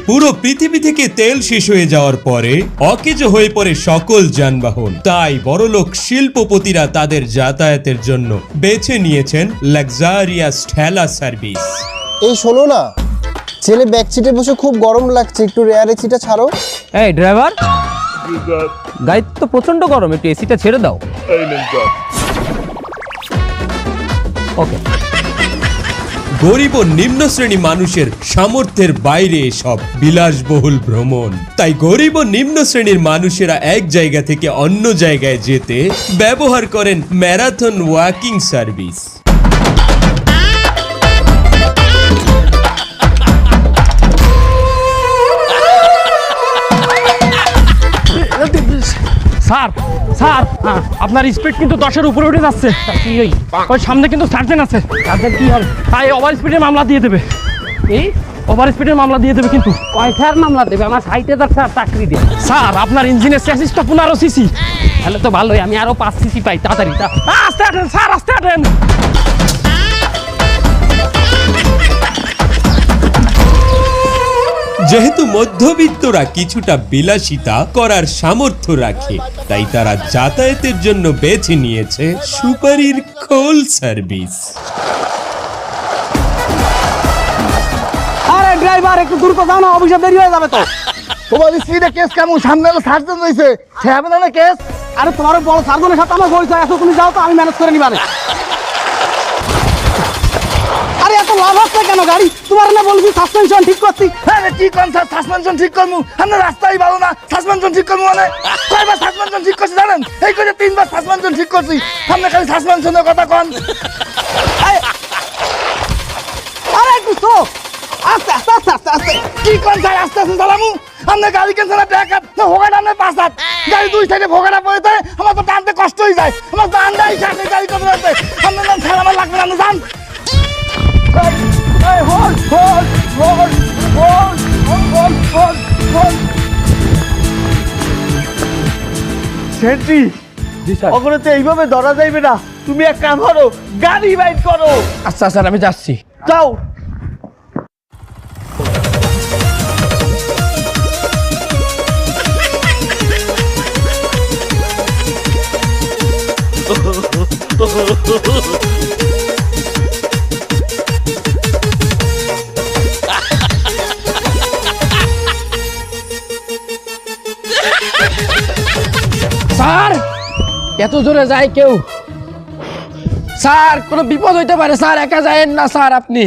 পুরো পৃথিবী থেকে তেল শেষ হয়ে যাওয়ার পরে অকেজো হয়ে পড়ে সকল যানবাহন। তাই বড়লোক শিল্পপতিরা তাদের যাতায়াতের জন্য বেছে নিয়েছেন লাক্সারিয়াস ঠেলা সার্ভিস। এই শোনো না, ছেলে ব্যাক সিটে বসে খুব গরম লাগছে, একটু রেয়ার এসিটা ছাড়ো। এই ড্রাইভার, গাড়ি তো প্রচন্ড গরম, একটু এসিটা ছেড়ে দাও। ওকে। গরিব ও নিম্ন শ্রেণী মানুষের সামর্থ্যের বাইরে এসব বিলাসবহুল ভ্রমণ। তাই গরিব ও নিম্ন শ্রেণীর মানুষেরা এক জায়গা থেকে অন্য জায়গায় যেতে ব্যবহার করেন marathon walking service. Sir sir, আপনার স্পিড কিন্তু 10-এর উপরে উঠে যাচ্ছে। ওই সামনে কিন্তু সার্জেন্ট আছে। সার্জেন্ট কি হবে? তাই ওভার স্পিডের মামলা দিয়ে দেবে। এই ওভার স্পিডের মামলা দিয়ে দেবে। কিন্তু কয়টার মামলা দেবে? আমার 60,000 চাকরি দেবে। স্যার, আপনার ইঞ্জিনের চেসিস তো 15 সিসি। তাহলে তো ভালোই, আমি আরো 5 সিসি পাই। তাড়াতাড়ি আস্তে আটেন স্যার, আস্তে আটেন। যেহেতু মধ্যবিত্তরা কিছুটা বিলাসিতা করার সামর্থ্য রাখে, তাই তারা যাতায়াতের জন্য বেছে নিয়েছে সুপারির খোল সার্ভিস। আরে ড্রাইভার, একটু দ্রুত যাও না, অফিসে দেরি হয়ে যাবে তো। তোমার স্পিডে কেস কেমন? সামনে হলো সার্জন হয়েছে, সে হবে না কেস। আরে তোমার বড় সার্জনের সাথে আমার পরিচয় আছে, তুমি যাও তো, আমি ম্যানেজ করে নিবারে। আরে এত লাভ হচ্ছে কেন গাড়ি? তোমার না বলছি সাসপেনশন ঠিক করছি। আরে কি কোন স্যার, সাসপেনশন ঠিক করবো? আমরা রাস্তাই ভালো না, সাসপেনশন ঠিক করবো মানে? কয়বার সাসপেনশন ঠিক করছি জানেন? এই করে 3বার সাসপেনশন ঠিক করছি। আমরা খালি সাসপেনশনের কথা কন। আরে একটু তো আস্তে আস্তে আস্তে আস্তে আস্তে। কি কোন স্যার, আস্তে আস্তে চালামু? আমরা গাড়ি কেন না ব্যাকআপ না, ভোগাটা আমরা 5 হাত। গাড়ি 2 সাইডে ভোগাটা পড়ে যায়, আমার তো টানতে কষ্ট হয়ে যায়। আমার তো আন্দাই সাথে গাড়ি করতে যাচ্ছে। আমরা নাম স্যার, আমার লাগবে না, আমরা যান। সেন্ট্রি, ওগুলোতে এইভাবে ধরা যাইবে না। তুমি এক কাম করো, গাড়ি বাইট করো। আচ্ছা স্যার, আমি যাচ্ছি। যাও। স্যার, এত জোরে যায় কেউ? স্যার, কোনো বিপদ হইতে পারে স্যার, একা যায়েন না স্যার আপনি।